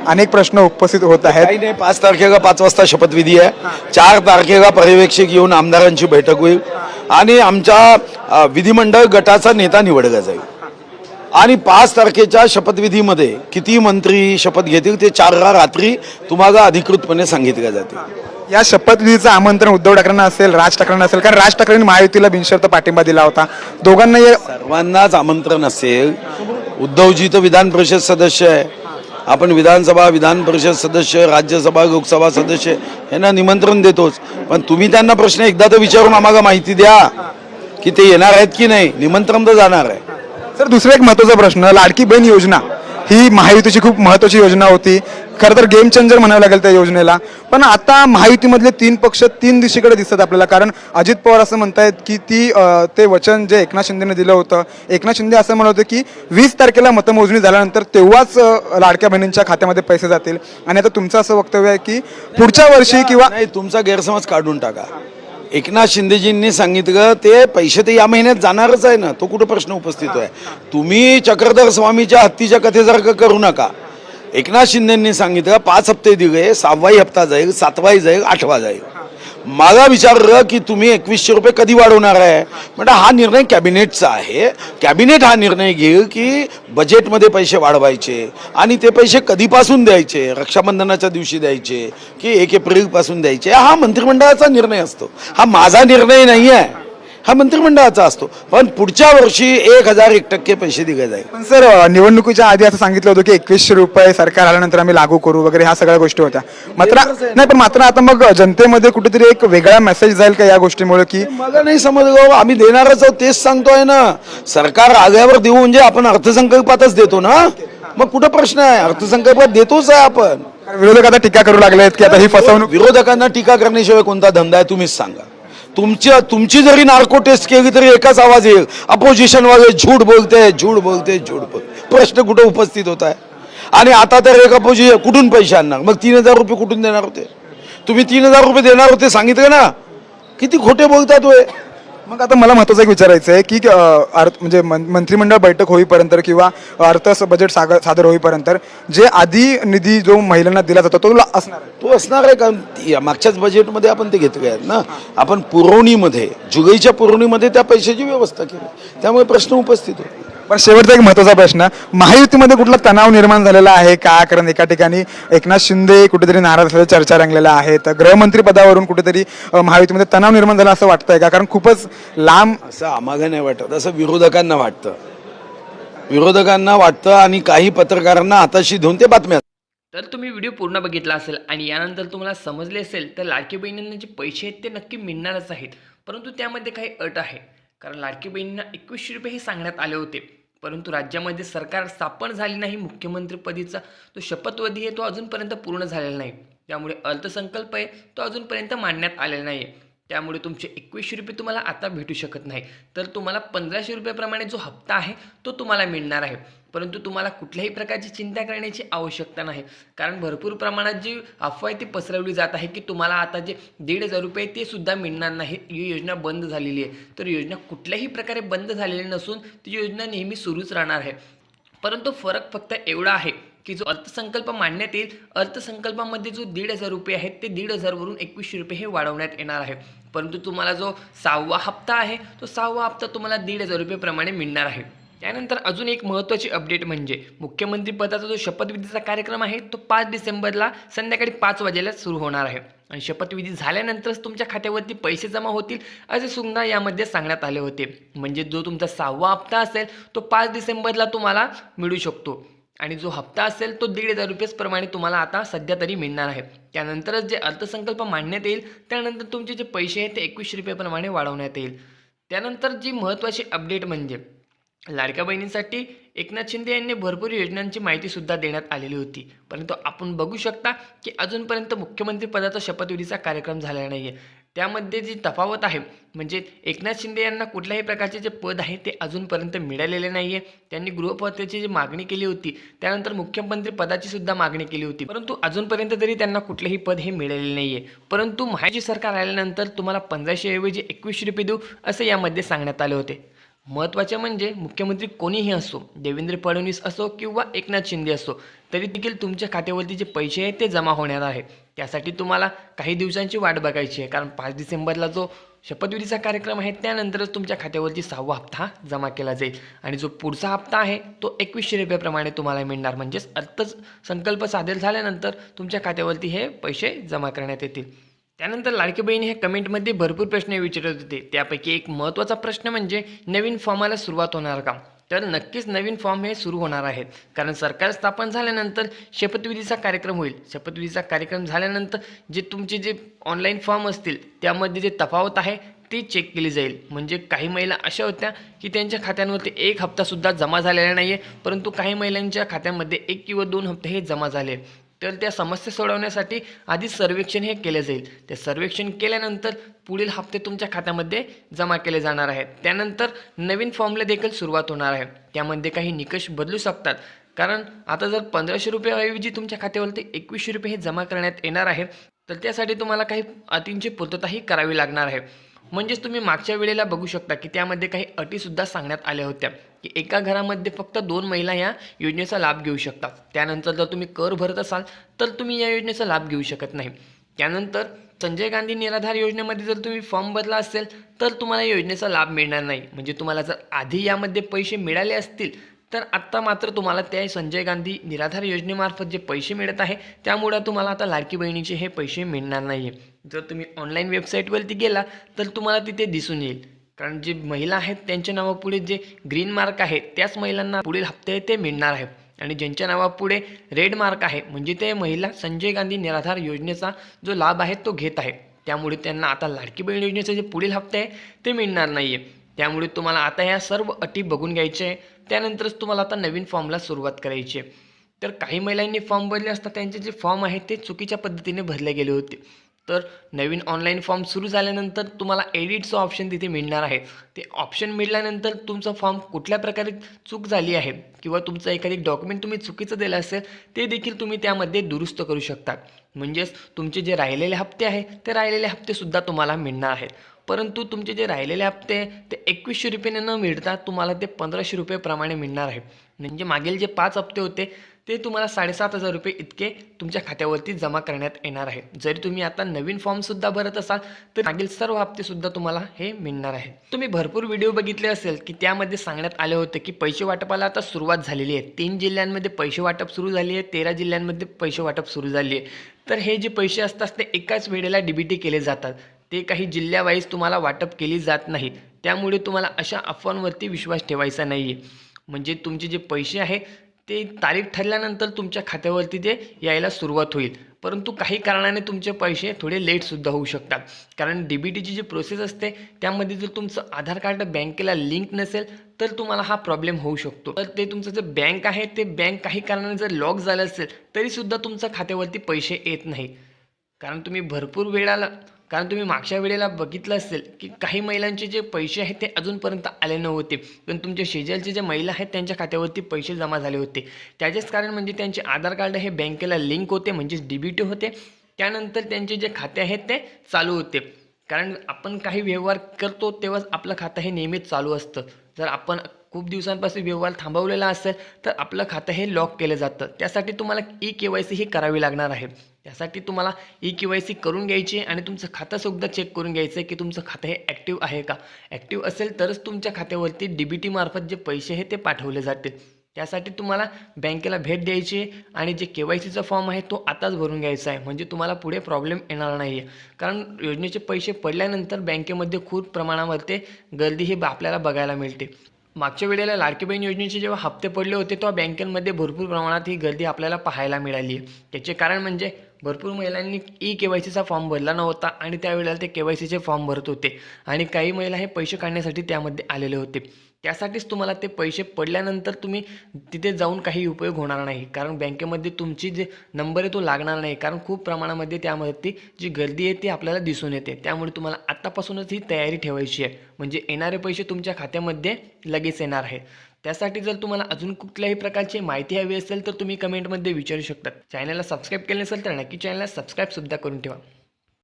अनेक प्रश्न उपस्थित होत आहेत। काही नाही, 5 तारखेला 5 वाजता शपथविधी आहे, 4 तारखेला पर्यवेक्षक येऊन आमदारांची बैठक होईल आणि आमच्या विधिमंडळ गटाचा नेता निवडला जाईल आणि 5 तारखेच्या शपथविधीमध्ये किती मंत्री शपथ घेतील ते 4 रात्री तुम्हाला अधिकृतपणे सांगितले जातील। या शपथविधीचं आमंत्रण उद्धव ठाकरेंना असेल, राज ठाकरेंना असेल, कारण राज ठाकरेंनी महायुतीला बिनशर्त पाठिंबा दिला होता, दोघांना सर्वांनाच आमंत्रण असेल। उद्धवजी तर विधान परिषद सदस्य आहे, आपण विधानसभा विधान परिषद सदस्य राज्यसभा लोकसभा सदस्य यांना निमंत्रण देतोच, पण तुम्ही त्यांना प्रश्न एकदा तर विचारून आम्हाला माहिती द्या की ते येणार आहेत की नाही, निमंत्रण तर जाणार आहे। सर दुसरा एक महत्त्वाचा प्रश्न, लाडकी बहीण योजना ही महायुतीची खूप महत्त्वाची योजना होती, खरं तर गेम चेंजर म्हणावं लागेल त्या योजनेला, पण आता महायुतीमधले 3 पक्ष 3 दिशेकडे दिसतात आपल्याला, कारण अजित पवार असं म्हणतायत की ते वचन जे एकनाथ शिंदेने दिलं होतं, एकनाथ शिंदे असं म्हणत होते की 20 तारखेला मतमोजणी झाल्यानंतर तेव्हाच लाडक्या बहिणींच्या खात्यामध्ये पैसे जातील, आणि आता तुमचं असं वक्तव्य आहे की पुढच्या वर्षी किंवा नाही, तुमचा गैरसमज काढून टाका। एकनाथ शिंदेजींनी सांगितलं ते पैसे तर या महिन्यात जाणारच आहे ना, तो कुठं प्रश्न उपस्थित आहे। तुम्ही चक्रधर स्वामीच्या हत्तीच्या कथेसारखं करू नका। एकनाथ शिंदेंनी सांगितलं 5 हप्ते दिले, 6वाही हप्ता जाईल, 7वाही जाईल, 8वा जाईल। मला विचारलं की तुम्ही 2100 रुपये कधी वाढवणार आहे, म्हणजे हा निर्णय कॅबिनेटचा आहे, कॅबिनेट हा निर्णय घेईल की बजेटमध्ये पैसे वाढवायचे आणि ते पैसे कधीपासून द्यायचे, रक्षाबंधनाच्या दिवशी द्यायचे की 1 एप्रिलपासून द्यायचे, हा मंत्रिमंडळाचा निर्णय असतो, हा माझा निर्णय नाही आहे, हा मंत्रिमंडळाचा असतो। पण पुढच्या वर्षी 1001% पैसे दिले जाईल। पण सर निवडणुकीच्या आधी असं सांगितलं होतं की 2100 रुपये सरकार आल्यानंतर आम्ही लागू करू वगैरे, ह्या सगळ्या गोष्टी होत्या, मात्र आता मग जनतेमध्ये कुठेतरी एक वेगळा मेसेज जाईल का या गोष्टीमुळे की मला नाही समजलं, आम्ही देणारच आहोत तेच सांगतोय ना। सरकार आल्यावर देऊ म्हणजे आपण अर्थसंकल्पातच देतो ना, मग कुठं प्रश्न आहे, अर्थसंकल्पात देतोच आहे आपण। विरोधक आता टीका करू लागले आहेत की आता ही फसवणूक, विरोधकांना टीका करण्याशिवाय कोणता धंदा आहे तुम्हीच सांगा। तुमची जरी नार्को टेस्ट केली तरी एकच आवाज येईल, अपोजिशन वाले झूठ बोलते झूठ बोलते झूठ बोलते, प्रश्न कुठं उपस्थित होत आहे। आणि आता तर एक अपोजिशन कुठून पैसे आणणार, मग 3000 रुपये कुठून देणार होते तुम्ही? 3000 रुपये देणार होते सांगितलं ना, किती खोटे बोलतात होय। मग आता मला महत्त्वाचं एक विचारायचं आहे की म्हणजे मंत्रिमंडळ बैठक होईपर्यंत किंवा बजेट सादर होईपर्यंत जे आधी निधी जो महिलांना दिला जातो तो असणार आहे, तो असणार आहे का? मागच्याच बजेटमध्ये आपण ते घेतले आहेत ना, आपण पुरवणीमध्ये जुलैच्या पुरवणीमध्ये त्या पैशाची व्यवस्था केली, त्यामुळे प्रश्न उपस्थित होतो। पण शेवटचा एक महत्त्वाचा प्रश्न, महायुतीमध्ये कुठला तणाव निर्माण झालेला आहे का? कारण एका ठिकाणी एकनाथ शिंदे कुठेतरी नाराज असल्याच्या चर्चा रंगलेल्या आहेत, गृहमंत्री पदावरून कुठेतरी महायुतीमध्ये तणाव निर्माण झाला असं वाटतंय का? कारण खूपच लांब, असं आम्हाला नाही वाटत, असं विरोधकांना वाटतं आणि काही पत्रकारांना हाताशी धुवून ते बातम्या। तर तुम्ही व्हिडिओ पूर्ण बघितला असेल आणि यानंतर तुम्हाला समजले असेल तर लाडकी बहिणींना जे पैसे आहेत ते नक्की मिळणारच आहेत, परंतु त्यामध्ये काही अट आहे, कारण लाडकी बहिणींना 2100 रुपये हे सांगण्यात आले होते, परंतु राज्यामध्ये सरकार स्थापन झाली नाही, मुख्यमंत्रीपदीचा तो शपथविधी आहे तो अजूनपर्यंत पूर्ण झालेला नाही, त्यामुळे अर्थसंकल्प आहे तो अजूनपर्यंत मांडण्यात आलेला नाही, त्यामुळे तुमचे 2100 रुपये तुम्हाला आता भेटू शकत नाही, तर तुम्हाला 1500 रुपयाप्रमाणे जो हप्ता आहे तो तुम्हाला मिळणार आहे। परंतु तुम्हाला कुठल्याही प्रकारची चिंता करण्याची आवश्यकता नाही, कारण भरपूर प्रमाणात जी अफवा आहे ती पसरवली जात आहे की तुम्हाला आता जे 1500 रुपये ते सुद्धा मिळणार नाही, ही योजना बंद झालेली आहे। तर योजना कुठल्याही प्रकारे बंद झालेली नसून ती योजना नेहमी सुरूच राहणार आहे, परंतु फरक फक्त एवढा आहे की जो अर्थसंकल्प मांडण्यात येईल, अर्थसंकल्पामध्ये जो 1500 रुपये आहेत ते 1500 वरून 2100 रुपये हे वाढवण्यात येणार आहे, परंतु तुम्हाला जो 6वा हप्ता आहे तो 6वा हप्ता तुम्हाला 1500 रुपयेप्रमाणे मिळणार आहे। त्यानंतर अजून एक महत्त्वाची अपडेट म्हणजे मुख्यमंत्रीपदाचा जो शपथविधीचा कार्यक्रम आहे तो 5 डिसेंबरला संध्याकाळी 5 वाजेला सुरू होणार आहे आणि शपथविधी झाल्यानंतरच तुमच्या खात्यावरती पैसे जमा होतील असे सुद्धा यामध्ये सांगण्यात आले होते। म्हणजे जो तुमचा 6वा हप्ता असेल तो 5 डिसेंबरला तुम्हाला मिळू शकतो आणि जो हप्ता असेल तो 1500 रुपयेप्रमाणे तुम्हाला आता सध्या तरी मिळणार आहे। त्यानंतरच जे अर्थसंकल्प मांडण्यात येईल त्यानंतर तुमचे जे पैसे आहेत ते 2100 रुपयेप्रमाणे वाढवण्यात येईल। त्यानंतर जी महत्त्वाची अपडेट म्हणजे लाडक्या बहिणींसाठी एकनाथ शिंदे यांनी भरपूर योजनांची माहिती सुद्धा देण्यात आलेली होती, परंतु आपण बघू शकता की अजूनपर्यंत मुख्यमंत्री पदाचा शपथविधीचा कार्यक्रम झालेला नाही आहे। त्यामध्ये जी तफावत आहे म्हणजे एकनाथ शिंदे यांना कुठल्याही प्रकारचे जे पद आहे ते अजूनपर्यंत मिळालेले नाही आहे। त्यांनी गृहपदाची जी मागणी केली होती त्यानंतर मुख्यमंत्री पदाची सुद्धा मागणी केली होती, परंतु अजूनपर्यंत तरी त्यांना कुठलेही पद हे मिळालेले नाही आहे। परंतु महायुती सरकार आल्यानंतर तुम्हाला 1500 ऐवजी 2100 रुपये देऊ असे यामध्ये सांगण्यात आले होते। महत्त्वाचे म्हणजे मुख्यमंत्री कोणीही असो, देवेंद्र फडणवीस असो किंवा एकनाथ शिंदे असो, तरी देखील तुमच्या खात्यावरती जे पैसे आहेत ते जमा होणार आहेत. त्यासाठी तुम्हाला काही दिवसांची वाट बघायची आहे, कारण 5 डिसेंबरला जो शपथविधीचा कार्यक्रम आहे त्यानंतरच तुमच्या खात्यावरती 6वा हप्ता जमा केला जाईल आणि जो पुढचा हप्ता आहे तो 2100 रुपयाप्रमाणे तुम्हाला मिळणार. म्हणजेच अर्थसंकल्प सादर झाल्यानंतर तुमच्या खात्यावरती हे पैसे जमा करण्यात येतील. त्यानंतर लाडकी बहीण हे कमेंटमध्ये भरपूर प्रश्न विचारत होते. त्यापैकी एक महत्त्वाचा प्रश्न म्हणजे नवीन फॉर्माला सुरुवात होणार का? तर नक्कीच नवीन फॉर्म हे सुरू होणार आहेत, कारण सरकार स्थापन झाल्यानंतर शपथविधीचा कार्यक्रम होईल. शपथविधीचा कार्यक्रम झाल्यानंतर जे ऑनलाईन फॉर्म असतील त्यामध्ये जे तफावत आहे ती चेक केली जाईल. म्हणजे काही महिला अशा होत्या की त्यांच्या खात्यांवरती 1 हप्तासुद्धा जमा झालेला नाही आहे, परंतु काही महिलांच्या खात्यामध्ये 1 किंवा 2 हप्ते हे जमा झाले. तर त्या समस्या सोडवण्यासाठी आधी सर्वेक्षण हे केले जाईल. ते सर्वेक्षण केल्यानंतर पुढील हप्ते तुमच्या खात्यामध्ये जमा केले जाणार आहेत. त्यानंतर नवीन फॉर्मला देखील सुरुवात होणार आहे. त्यामध्ये काही निकष बदलू शकतात, कारण आता जर 1500 रुपयाऐवजी तुमच्या खात्यावरती 2100 रुपये हे जमा करण्यात येणार आहे, तर त्यासाठी तुम्हाला काही अटींची पूर्तताही करावी लागणार आहे. म्हणजेच तुम्ही मागच्या वेळेला बघू शकता की त्यामध्ये काही अटीसुद्धा सांगण्यात आल्या होत्या की एका घरामध्ये फक्त 2 महिला या योजनेचा लाभ घेऊ शकतात. त्यानंतर जर तुम्ही कर भरत असाल तर तुम्ही या योजनेचा लाभ घेऊ शकत नाही. त्यानंतर संजय गांधी निराधार योजनेमध्ये जर तुम्ही फॉर्म भरला असेल तर तुम्हाला योजनेचा लाभ मिळणार नाही. म्हणजे तुम्हाला जर आधी यामध्ये पैसे मिळाले असतील तर आत्ता मात्र तुम्हाला त्या संजय गांधी निराधार योजनेमार्फत जे पैसे मिळत आहे त्यामुळे तुम्हाला आता लाडकी बहिणीचे हे पैसे मिळणार नाही आहे. जर तुम्ही ऑनलाईन वेबसाईटवरती गेला तर तुम्हाला तिथे दिसून येईल, कारण जे महिला आहेत त्यांच्या नावापुढे जे ग्रीन मार्क आहे त्याच महिलांना पुढील हप्ते ते मिळणार आहे, आणि ज्यांच्या नावापुढे रेड मार्क आहे म्हणजे ते महिला संजय गांधी निराधार योजनेचा जो लाभ आहे तो घेत आहे. त्यामुळे त्यांना आता लाडकी बहीण योजनेचे जे पुढील हप्ते आहे ते मिळणार नाही आहे. त्यामुळे तुम्हाला आता ह्या सर्व अटी बघून घ्यायचे आहे. त्यानंतरच तुम्हाला आता नवीन फॉर्मला सुरुवात करायची आहे. तर काही महिलांनी फॉर्म भरले असता त्यांचे जे फॉर्म आहेत ते चुकीच्या पद्धतीने भरले गेले होते. तर नवीन ऑनलाईन फॉर्म सुरू झाल्यानंतर तुम्हाला एडिटचं ऑप्शन तिथे मिळणार आहे. ते ऑप्शन मिळाल्यानंतर तुमचा फॉर्म कुठल्या प्रकारे चूक झाली आहे किंवा तुमचं एखादी डॉक्युमेंट तुम्ही चुकीचं दिलं असेल ते देखील तुम्ही त्यामध्ये दुरुस्त करू शकता. म्हणजेच तुमचे जे राहिलेले हप्ते आहे ते राहिलेले हप्तेसुद्धा तुम्हाला मिळणार आहेत. परंतु तुमचे जे राहिलेले हप्ते ते 2100 रुपये न मिळता तुम्हाला ते 1500 रुपयेप्रमाणे मिळणार आहे. म्हणजे मागील जे 5 हप्ते होते ते तुम्हाला 7500 रुपये इतके तुमच्या खात्यावरती जमा करण्यात येणार आहे. जरी तुम्ही आता नवीन फॉर्मसुद्धा भरत असाल तर मागील सर्व हप्तेसुद्धा तुम्हाला हे मिळणार आहे. तुम्ही भरपूर व्हिडिओ बघितले असेल की त्यामध्ये सांगण्यात आले होते की पैसे वाटपाला आता सुरुवात झालेली आहे. 3 जिल्ह्यांमध्ये पैसे वाटप सुरू झाली आहे, 13 जिल्ह्यांमध्ये पैसे वाटप सुरू झाली आहे. तर हे जे पैसे असतात ते एकाच वेळेला DBT केले जातात. ते काही जिल्ह्यावाईज तुम्हाला वाटप केली जात नाही. त्यामुळे तुम्हाला अशा अफवांवरती विश्वास ठेवायचा नाही आहे. म्हणजे तुमचे जे पैसे आहे ते तारीख ठरल्यानंतर तुमच्या खात्यावरती ते यायला सुरुवात होईल. परंतु काही कारणाने तुमचे पैसे थोडे लेटसुद्धा होऊ शकतात, कारण DBTची जी प्रोसेस असते त्यामध्ये जर तुमचं आधार कार्ड बँकेला लिंक नसेल तर तुम्हाला हा प्रॉब्लेम होऊ शकतो. तर ते तुमचं जे बँक आहे ते बँक काही कारणाने जर लॉक झालं असेल तरीसुद्धा तुमच्या खात्यावरती पैसे येत नाही. कारण तुम्ही मागच्या वेळेला बघितलं असेल की काही महिलांचे जे पैसे आहेत ते अजूनपर्यंत आले नव्हते, पण तुमच्या शेजारचे जे महिला आहेत त्यांच्या खात्यावरती पैसे जमा झाले होते. त्याचेच कारण म्हणजे त्यांचे आधार कार्ड हे बँकेला लिंक होते, म्हणजेच DBT होते. त्यानंतर त्यांचे जे खाते आहेत ते चालू होते, कारण आपण काही व्यवहार करतो तेव्हाच आपलं खातं हे नेहमीच चालू असतं. जर आपण खूप दिवसांपासून व्यवहार थांबवलेला असेल तर आपलं खातं हे लॉक केलं जातं. त्यासाठी तुम्हाला eKYC ही करावी लागणार आहे. त्यासाठी तुम्हाला eKYC करून घ्यायची आणि तुमचं खातंसुद्धा चेक करून घ्यायचं आहे की तुमचं खातं हे ॲक्टिव्ह आहे का. ॲक्टिव्ह असेल तरच तुमच्या खात्यावरती DBT मार्फत जे पैसे आहे ते पाठवले जातील. त्यासाठी तुम्हाला बँकेला भेट द्यायची आणि जे KYCचा फॉर्म आहे तो आताच भरून घ्यायचा आहे. म्हणजे तुम्हाला पुढे प्रॉब्लेम येणार नाही आहे, कारण योजनेचे पैसे पडल्यानंतर बँकेमध्ये खूप प्रमाणामध्ये गर्दी ही आपल्याला बघायला मिळते. मागच्या वेळेला लाडकी बहीण योजनेचे जेव्हा हप्ते पडले होते तेव्हा बँकेमध्ये भरपूर प्रमाणात ही गर्दी आपल्याला पाहायला मिळाली आहे. त्याचे कारण म्हणजे भरपूर महिलांनी eKYCचा फॉर्म भरला नव्हता आणि त्यावेळेला ते KYCचे फॉर्म भरत होते आणि काही महिला हे पैसे काढण्यासाठी त्यामध्ये आलेले होते. त्यासाठीच तुम्हाला ते पैसे पडल्यानंतर तुम्ही तिथे जाऊन काही उपयोग होणार नाही, कारण बँकेमध्ये तुमची जे नंबर आहे तो लागणार नाही, कारण खूप प्रमाणामध्ये त्यामध्ये जी गर्दी आहे ती आपल्याला दिसून येते. त्यामुळे तुम्हाला आत्तापासूनच ही तयारी ठेवायची आहे, म्हणजे येणारे पैसे तुमच्या खात्यामध्ये लगेच येणार आहे. त्यासाठी जर तुम्हाला अजून कुठल्याही प्रकारची माहिती हवी असेल तर तुम्ही कमेंटमध्ये विचारू शकता. चॅनलला सबस्क्राईब केले नसेल तर नक्की चॅनलला सबस्क्राईबसुद्धा करून ठेवा.